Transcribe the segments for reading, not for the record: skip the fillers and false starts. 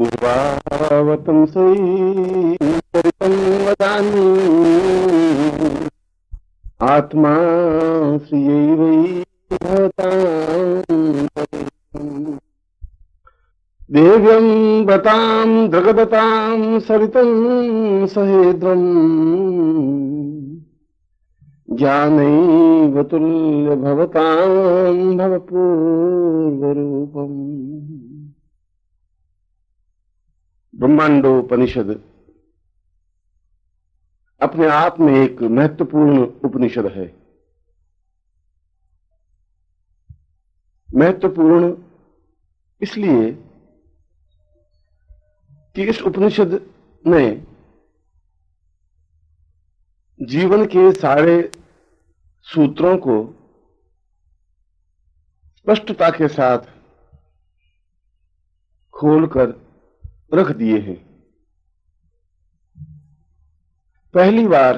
पूर्वावतं सरितं वदामि आत्मा श्रियै भवतां देव्यं व्रतां जगदतां सरितं सहेद्रम् ज्ञानैव तुल्य भवतां भवपूर्वरूपम्। ब्रह्मांडोपनिषद अपने आप में एक महत्वपूर्ण उपनिषद है। महत्वपूर्ण इसलिए कि इस उपनिषद में जीवन के सारे सूत्रों को स्पष्टता के साथ खोलकर रख दिए हैं। पहली बार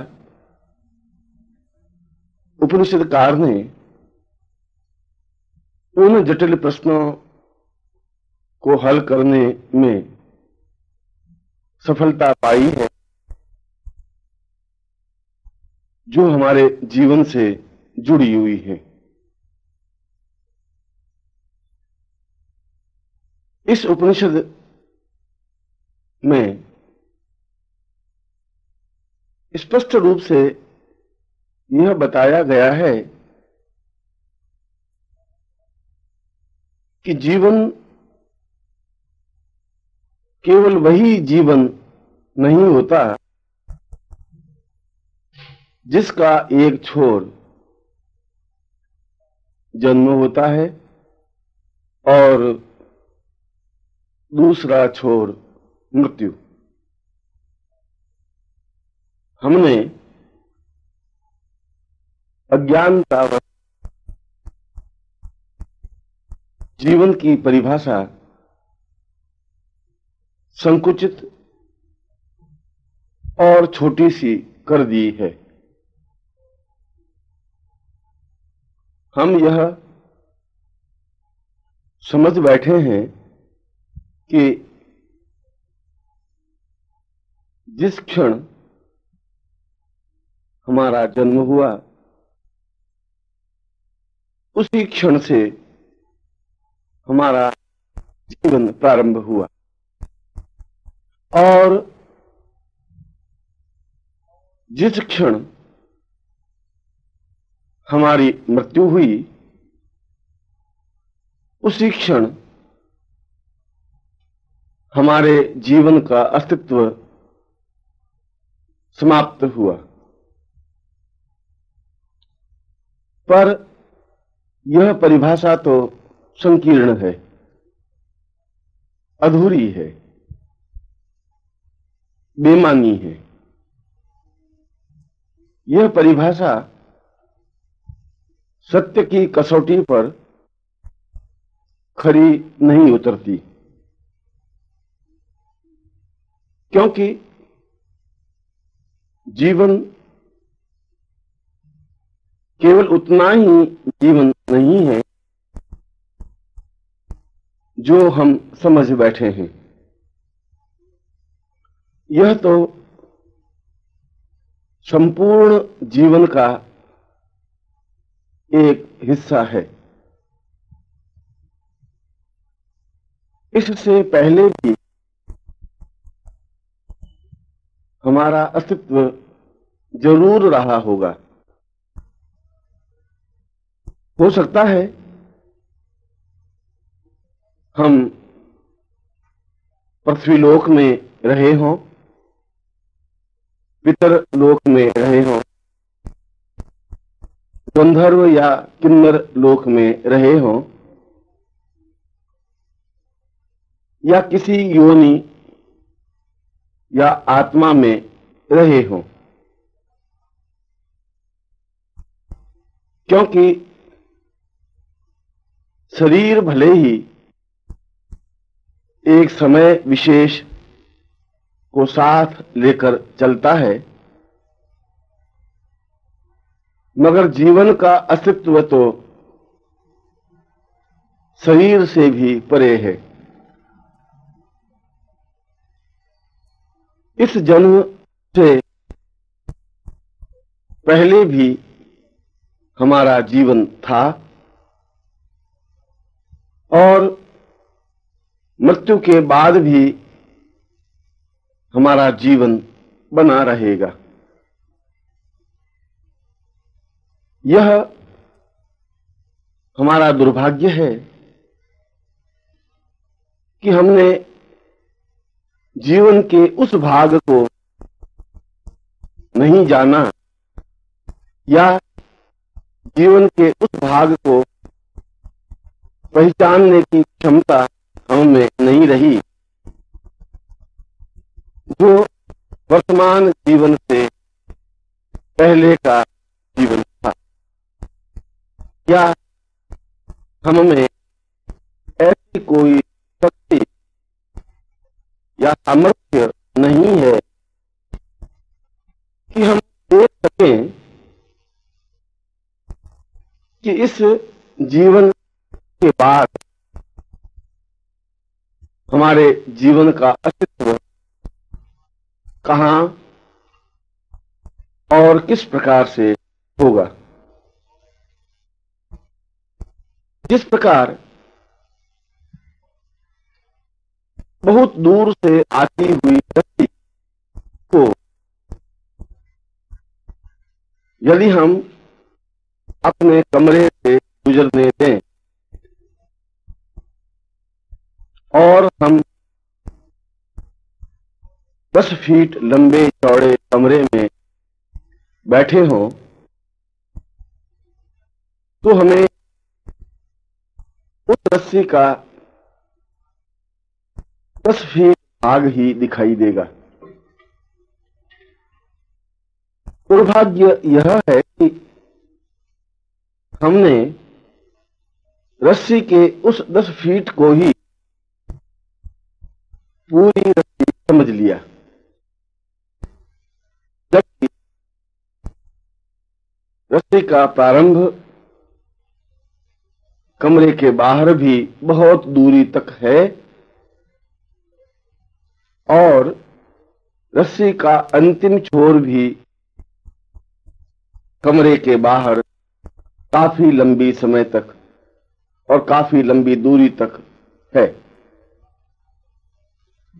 उपनिषदकार ने उन जटिल प्रश्नों को हल करने में सफलता पाई है जो हमारे जीवन से जुड़ी हुई है। इस उपनिषद में स्पष्ट रूप से यह बताया गया है कि जीवन केवल वही जीवन नहीं होता जिसका एक छोर जन्म होता है और दूसरा छोर मृत्यु। हमने अज्ञानतावश जीवन की परिभाषा संकुचित और छोटी सी कर दी है। हम यह समझ बैठे हैं कि जिस क्षण हमारा जन्म हुआ उसी क्षण से हमारा जीवन प्रारंभ हुआ और जिस क्षण हमारी मृत्यु हुई उसी क्षण हमारे जीवन का अस्तित्व समाप्त हुआ। पर यह परिभाषा तो संकीर्ण है, अधूरी है, बेमानी है। यह परिभाषा सत्य की कसौटी पर खरी नहीं उतरती, क्योंकि जीवन केवल उतना ही जीवन नहीं है जो हम समझ बैठे हैं। यह तो संपूर्ण जीवन का एक हिस्सा है। इससे पहले भी हमारा अस्तित्व जरूर रहा होगा। हो सकता है हम पृथ्वीलोक में रहे हों, पितर लोक में रहे हों, गंधर्व या किन्नर लोक में रहे हों या किसी योनि या आत्मा में रहे हों, क्योंकि शरीर भले ही एक समय विशेष को साथ लेकर चलता है, मगर जीवन का अस्तित्व तो शरीर से भी परे है। इस जन्म से पहले भी हमारा जीवन था और मृत्यु के बाद भी हमारा जीवन बना रहेगा। यह हमारा दुर्भाग्य है कि हमने जीवन के उस भाग को नहीं जाना या जीवन के उस भाग को पहचानने की क्षमता हमें नहीं रही जो वर्तमान जीवन से पहले का जीवन था। या हम में ऐसी कोई शक्ति या सामर्थ्य नहीं है कि हम देख सकें कि इस जीवन के बाद हमारे जीवन का अस्तित्व कहां और किस प्रकार से होगा। जिस प्रकार बहुत दूर से आती हुई रस्सी को यदि हम अपने कमरे से गुजरने दें और हम 10 फीट लंबे चौड़े कमरे में बैठे हों तो हमें उस रस्सी का 10 फीट भाग ही दिखाई देगा। दुर्भाग्य यह है कि हमने रस्सी के उस 10 फीट को ही पूरी रस्सी समझ लिया, जबकि रस्सी का प्रारंभ कमरे के बाहर भी बहुत दूरी तक है और रस्सी का अंतिम छोर भी कमरे के बाहर काफी लंबी समय तक और काफी लंबी दूरी तक है।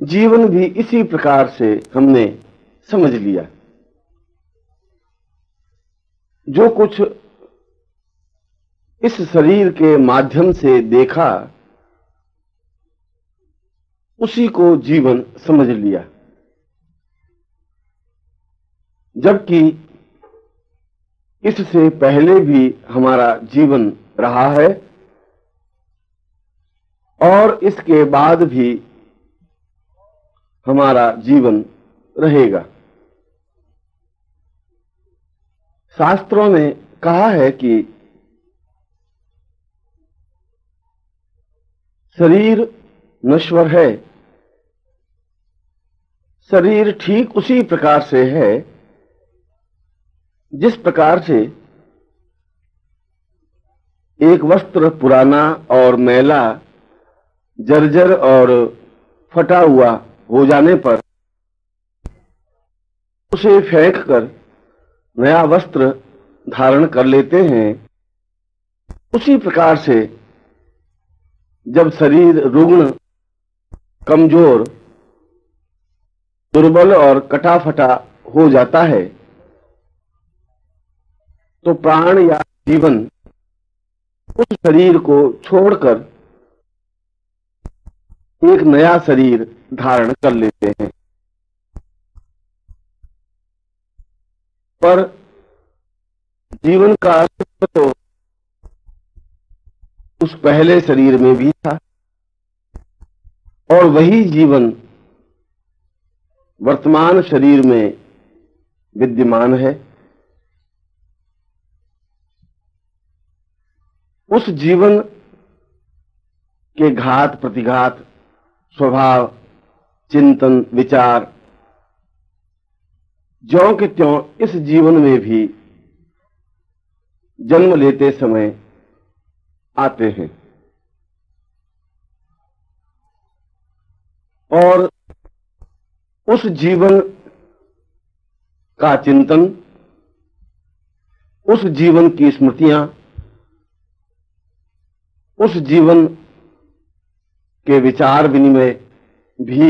जीवन भी इसी प्रकार से हमने समझ लिया। जो कुछ इस शरीर के माध्यम से देखा उसी को जीवन समझ लिया, जबकि इससे पहले भी हमारा जीवन रहा है और इसके बाद भी हमारा जीवन रहेगा। शास्त्रों ने कहा है कि शरीर नश्वर है। शरीर ठीक उसी प्रकार से है जिस प्रकार से एक वस्त्र पुराना और मैला, जर्जर और फटा हुआ हो जाने पर उसे फेंककर नया वस्त्र धारण कर लेते हैं, उसी प्रकार से जब शरीर रुग्ण, कमजोर, दुर्बल और कटा-फटा हो जाता है तो प्राण या जीवन उस शरीर को छोड़कर एक नया शरीर धारण कर लेते हैं। पर जीवन का अस्तित्व तो उस पहले शरीर में भी था और वही जीवन वर्तमान शरीर में विद्यमान है। उस जीवन के घात प्रतिघात, स्वभाव, चिंतन, विचार ज्यों के त्यों इस जीवन में भी जन्म लेते समय आते हैं और उस जीवन का चिंतन, उस जीवन की स्मृतियां, उस जीवन के विचार विनिमय भी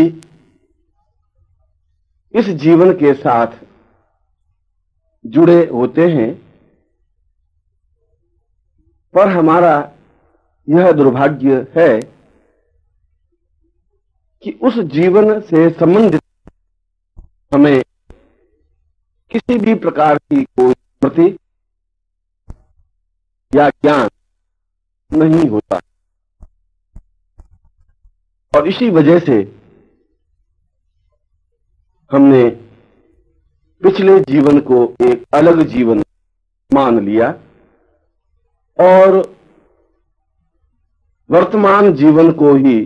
इस जीवन के साथ जुड़े होते हैं। पर हमारा यह दुर्भाग्य है कि उस जीवन से संबंधित हमें किसी भी प्रकार की कोई स्मृति या ज्ञान नहीं होता, और इसी वजह से हमने पिछले जीवन को एक अलग जीवन मान लिया और वर्तमान जीवन को ही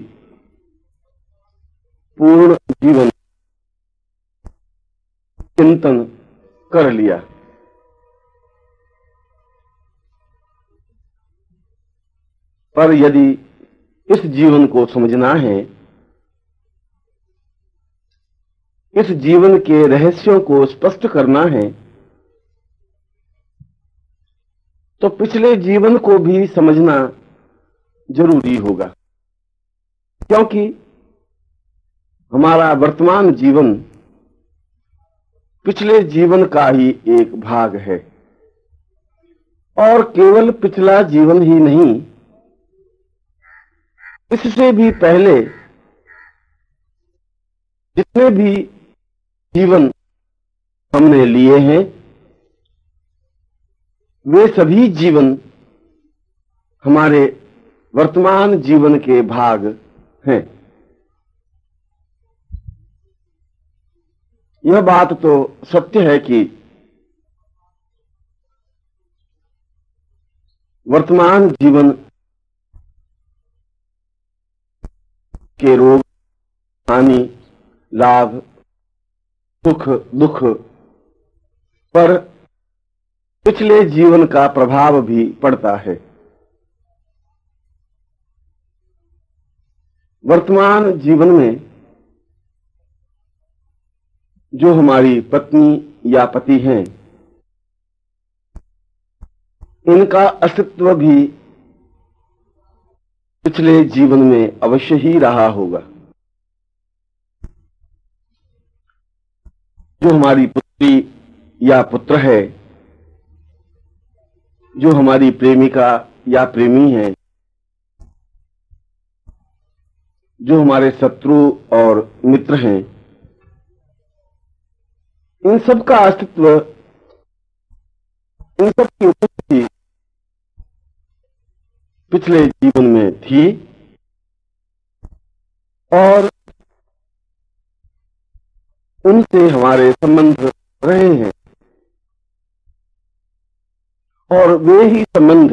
पूर्ण जीवन चिंतन कर लिया। पर यदि इस जीवन को समझना है, इस जीवन के रहस्यों को स्पष्ट करना है, तो पिछले जीवन को भी समझना जरूरी होगा, क्योंकि हमारा वर्तमान जीवन पिछले जीवन का ही एक भाग है। और केवल पिछला जीवन ही नहीं, इससे भी पहले जितने भी जीवन हमने लिए हैं, वे सभी जीवन हमारे वर्तमान जीवन के भाग हैं। यह बात तो सत्य है कि वर्तमान जीवन के रोग, हानि, लाभ, सुख, दुख पर पिछले जीवन का प्रभाव भी पड़ता है। वर्तमान जीवन में जो हमारी पत्नी या पति हैं, इनका अस्तित्व भी पिछले जीवन में अवश्य ही रहा होगा। जो हमारी पुत्री या पुत्र है, जो हमारी प्रेमिका या प्रेमी है, जो हमारे शत्रु और मित्र हैं, इन सब का अस्तित्व, इन सब की उपस्थिति पिछले जीवन में थी और उनसे हमारे संबंध रहे हैं, और वे ही संबंध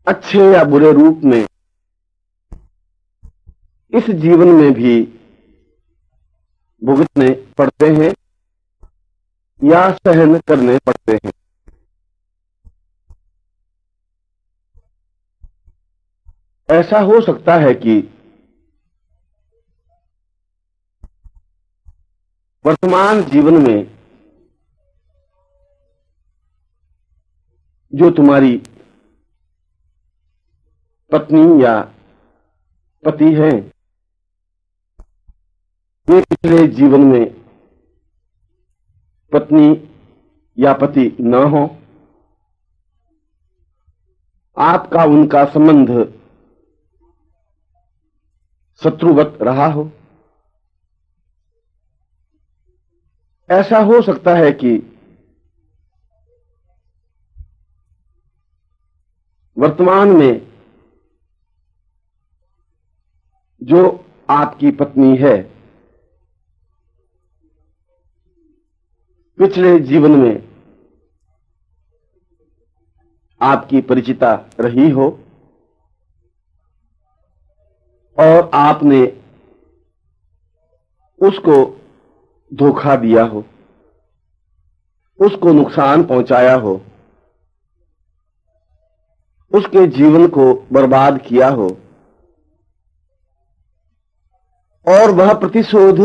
अच्छे या बुरे रूप में इस जीवन में भी भुगतने पड़ते हैं या सहन करने पड़ते हैं। ऐसा हो सकता है कि वर्तमान जीवन में जो तुम्हारी पत्नी या पति हैं, वे पिछले जीवन में पत्नी या पति न हो, आपका उनका संबंध शत्रुवत रहा हो। ऐसा हो सकता है कि वर्तमान में जो आपकी पत्नी है, पिछले जीवन में आपकी परिचिता रही हो और आपने उसको धोखा दिया हो, उसको नुकसान पहुंचाया हो, उसके जीवन को बर्बाद किया हो, और वह प्रतिशोध,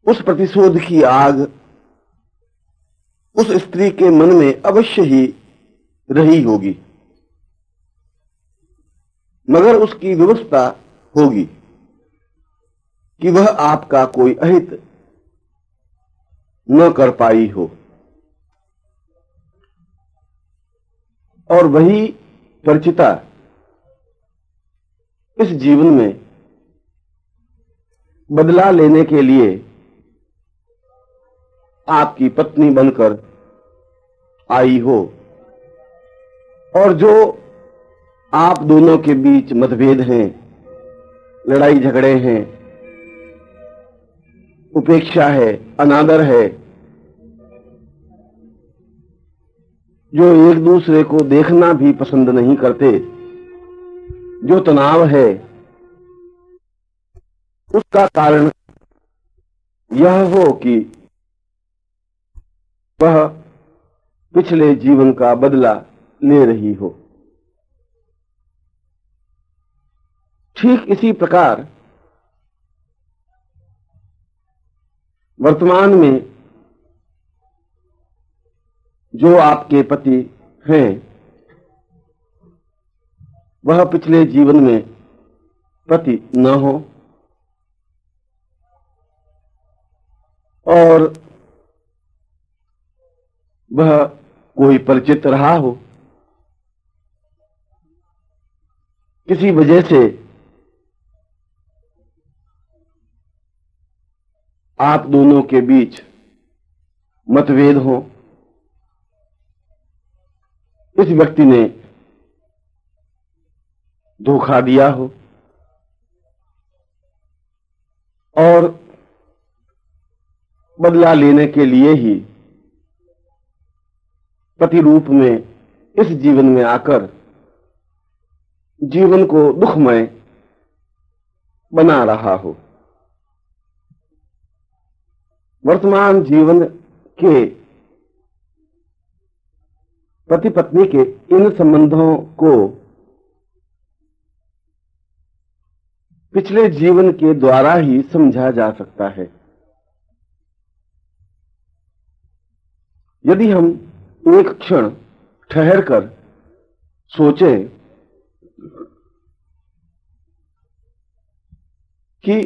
उस प्रतिशोध की आग उस स्त्री के मन में अवश्य ही रही होगी, मगर उसकी व्यवस्था होगी कि वह आपका कोई अहित न कर पाई हो। और वही परिचिता इस जीवन में बदला लेने के लिए आपकी पत्नी बनकर आई हो, और जो आप दोनों के बीच मतभेद हैं, लड़ाई झगड़े हैं, उपेक्षा है, अनादर है, जो एक दूसरे को देखना भी पसंद नहीं करते, जो तनाव है, उसका कारण यह हो कि वह पिछले जीवन का बदला ले रही हो। ठीक इसी प्रकार वर्तमान में जो आपके पति हैं, वह पिछले जीवन में पति न हो और वह कोई परिचित रहा हो, किसी वजह से आप दोनों के बीच मतभेद हो, इस व्यक्ति ने धोखा दिया हो और बदला लेने के लिए ही पति रूप में इस जीवन में आकर जीवन को दुखमय बना रहा हो। वर्तमान जीवन के पति पत्नी के इन संबंधों को पिछले जीवन के द्वारा ही समझा जा सकता है। यदि हम एक क्षण ठहरकर सोचें कि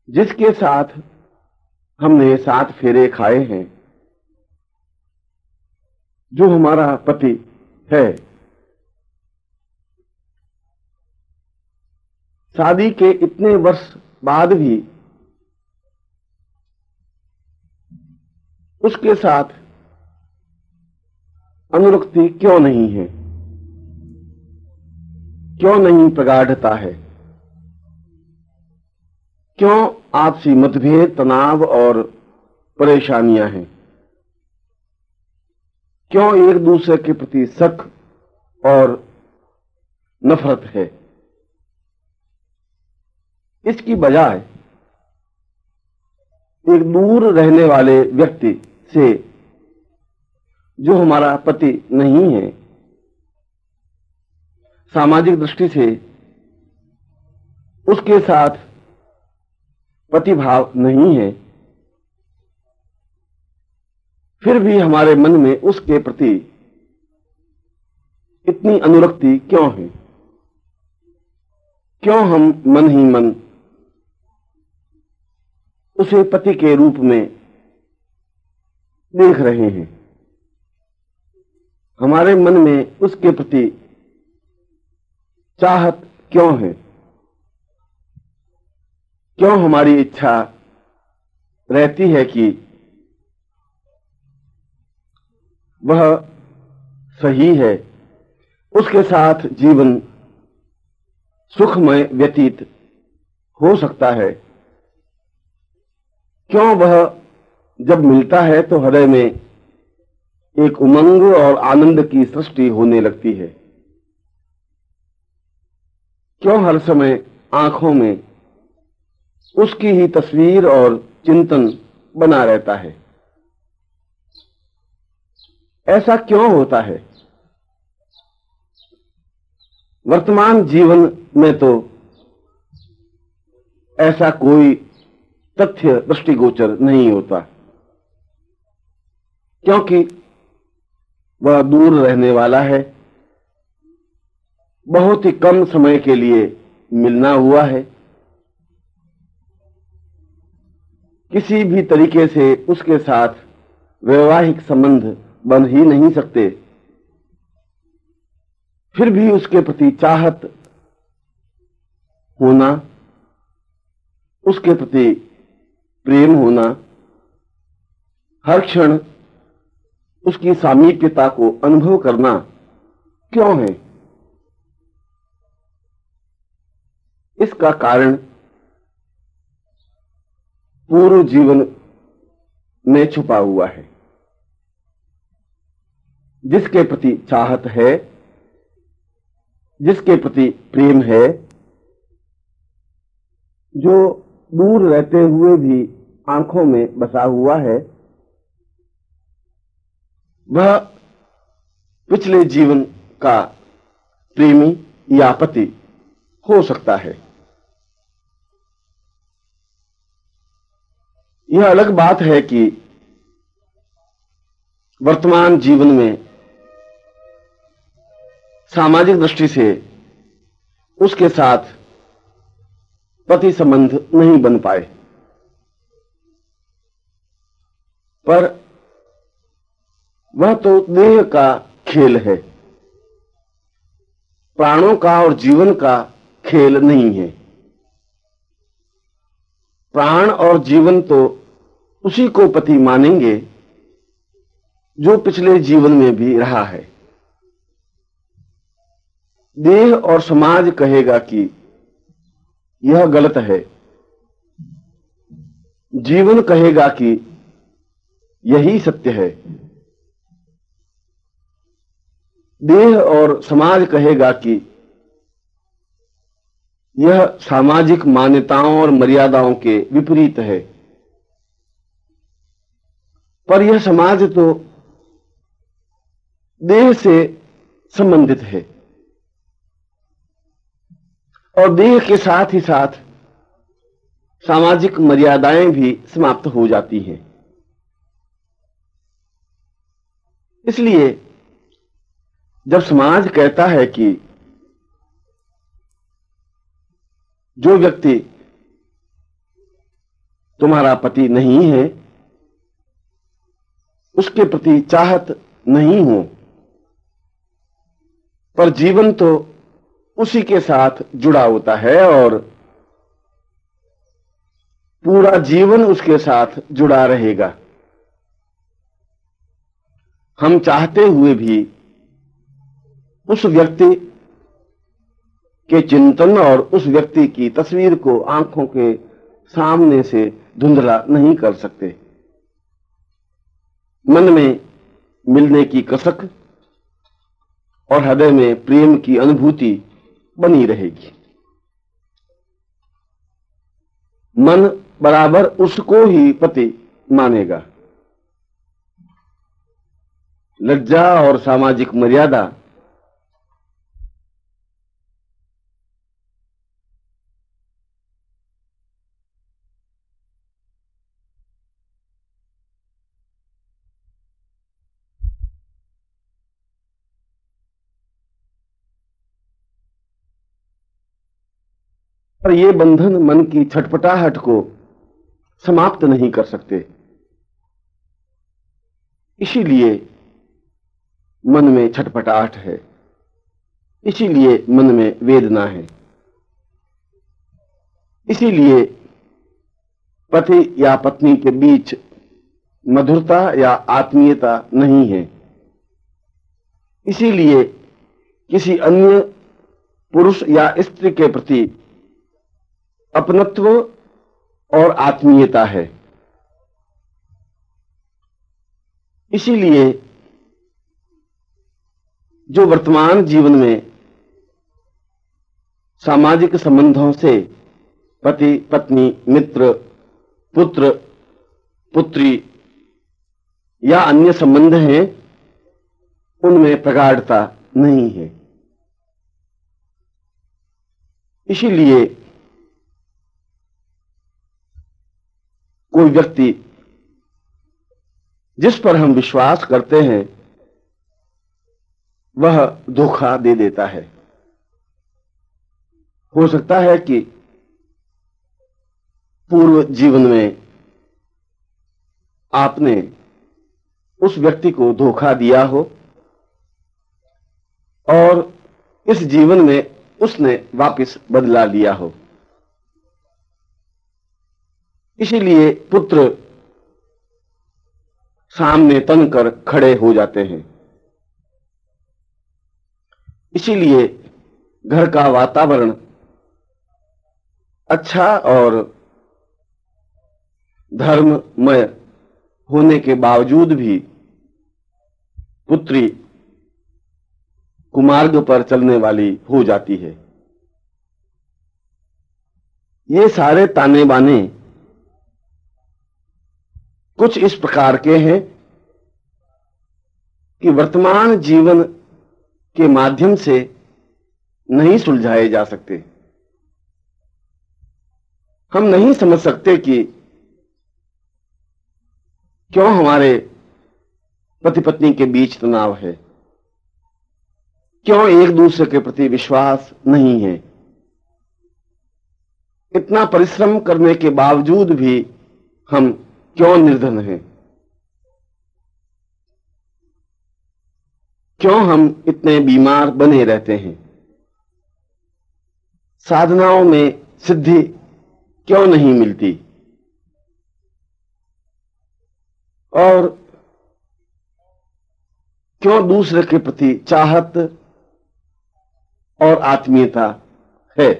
जिसके साथ हमने 7 फेरे खाए हैं, जो हमारा पति है, शादी के इतने वर्ष बाद भी उसके साथ अनुरक्ति क्यों नहीं है, क्यों नहीं प्रगाढ़ता है, क्यों आपसी मतभेद, तनाव और परेशानियां हैं, क्यों एक दूसरे के प्रति शक और नफरत है। इसकी बजाय एक दूर रहने वाले व्यक्ति से, जो हमारा पति नहीं है, सामाजिक दृष्टि से उसके साथ पतिभाव नहीं है, फिर भी हमारे मन में उसके प्रति इतनी अनुरक्ति क्यों है? क्यों हम मन ही मन उसे पति के रूप में देख रहे हैं? हमारे मन में उसके प्रति चाहत क्यों है? क्यों हमारी इच्छा रहती है कि वह सही है, उसके साथ जीवन सुखमय व्यतीत हो सकता है? क्यों वह जब मिलता है तो हृदय में एक उमंग और आनंद की सृष्टि होने लगती है? क्यों हर समय आंखों में उसकी ही तस्वीर और चिंतन बना रहता है? ऐसा क्यों होता है? वर्तमान जीवन में तो ऐसा कोई तथ्य दृष्टिगोचर नहीं होता, क्योंकि वह दूर रहने वाला है, बहुत ही कम समय के लिए मिलना हुआ है, किसी भी तरीके से उसके साथ वैवाहिक संबंध बन ही नहीं सकते। फिर भी उसके प्रति चाहत होना, उसके प्रति प्रेम होना, हर क्षण उसकी सामीप्यता को अनुभव करना क्यों है? इसका कारण पूर्व जीवन में छुपा हुआ है। जिसके प्रति चाहत है, जिसके प्रति प्रेम है, जो दूर रहते हुए भी आंखों में बसा हुआ है, वह पिछले जीवन का प्रेमी या पति हो सकता है। यह अलग बात है कि वर्तमान जीवन में सामाजिक दृष्टि से उसके साथ पति संबंध नहीं बन पाए, पर वह तो देह का खेल है, प्राणों का और जीवन का खेल नहीं है। प्राण और जीवन तो उसी को पति मानेंगे जो पिछले जीवन में भी रहा है। देह और समाज कहेगा कि यह गलत है, जीवन कहेगा कि यही सत्य है। देह और समाज कहेगा कि यह सामाजिक मान्यताओं और मर्यादाओं के विपरीत है, पर यह समाज तो देह से संबंधित है और देह के साथ ही साथ सामाजिक मर्यादाएं भी समाप्त हो जाती हैं। इसलिए जब समाज कहता है कि जो व्यक्ति तुम्हारा पति नहीं है, उसके प्रति चाहत नहीं हो, पर जीवन तो उसी के साथ जुड़ा होता है और पूरा जीवन उसके साथ जुड़ा रहेगा। हम चाहते हुए भी उस व्यक्ति के चिंतन और उस व्यक्ति की तस्वीर को आंखों के सामने से धुंधला नहीं कर सकते। मन में मिलने की कसक और हृदय में प्रेम की अनुभूति बनी रहेगी। मन बराबर उसको ही पति मानेगा। लज्जा और सामाजिक मर्यादा पर ये बंधन मन की छटपटाहट को समाप्त नहीं कर सकते। इसीलिए मन में छटपटाहट है, इसीलिए मन में वेदना है, इसीलिए पति या पत्नी के बीच मधुरता या आत्मीयता नहीं है, इसीलिए किसी अन्य पुरुष या स्त्री के प्रति अपनत्व और आत्मीयता है। इसीलिए जो वर्तमान जीवन में सामाजिक संबंधों से पति पत्नी मित्र पुत्र पुत्री या अन्य संबंध हैं, उनमें प्रगाढ़ता नहीं है। इसीलिए कोई व्यक्ति जिस पर हम विश्वास करते हैं वह धोखा दे देता है। हो सकता है कि पूर्व जीवन में आपने उस व्यक्ति को धोखा दिया हो और इस जीवन में उसने वापस बदला लिया हो। इसीलिए पुत्र सामने तन कर खड़े हो जाते हैं। इसीलिए घर का वातावरण अच्छा और धर्ममय होने के बावजूद भी पुत्री कुमार्ग पर चलने वाली हो जाती है। ये सारे ताने बाने कुछ इस प्रकार के हैं कि वर्तमान जीवन के माध्यम से नहीं सुलझाए जा सकते। हम नहीं समझ सकते कि क्यों हमारे पति पत्नी के बीच तनाव है, क्यों एक दूसरे के प्रति विश्वास नहीं है। इतना परिश्रम करने के बावजूद भी हम क्यों निर्धन हैं, क्यों हम इतने बीमार बने रहते हैं, साधनाओं में सिद्धि क्यों नहीं मिलती और क्यों दूसरे के प्रति चाहत और आत्मीयता है,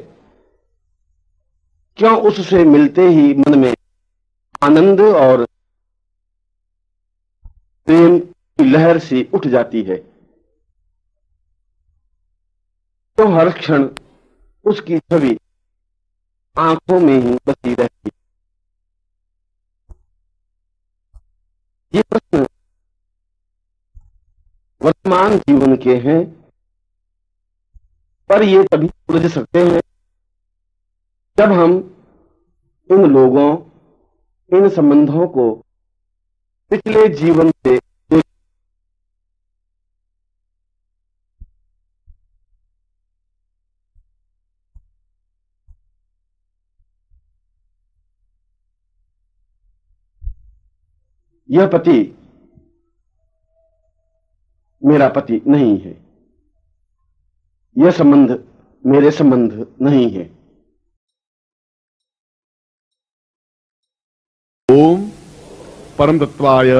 क्यों उससे मिलते ही मन में आनंद और प्रेम की लहर सी उठ जाती है, क्यों हर क्षण उसकी छवि आंखों में ही बसी रहती। ये प्रश्न वर्तमान जीवन के हैं, पर ये तभी सुलझ सकते हैं जब हम इन लोगों, इन संबंधों को पिछले जीवन से यह पति मेरा पति नहीं है, यह संबंध मेरे संबंध नहीं है। ओम परम तत्वाय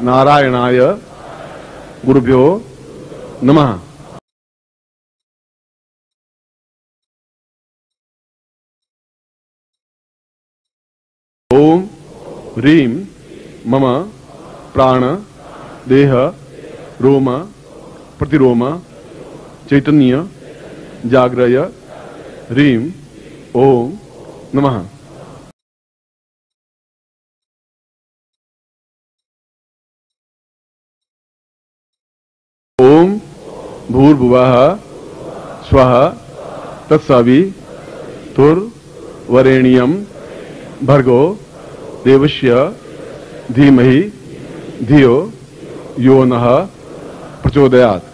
नारायणाय गुरुभ्यो नमः। ओम ह्रीं मम प्राण देह रोम प्रतिरोम चैतन्य जाग्रय ह्रीं ओम नमः। ओम भूर्भुवः स्वः तत्सवितुर्वरेण्यं भर्गो देवस्य धीमहि धियो यो नः प्रचोदयात्।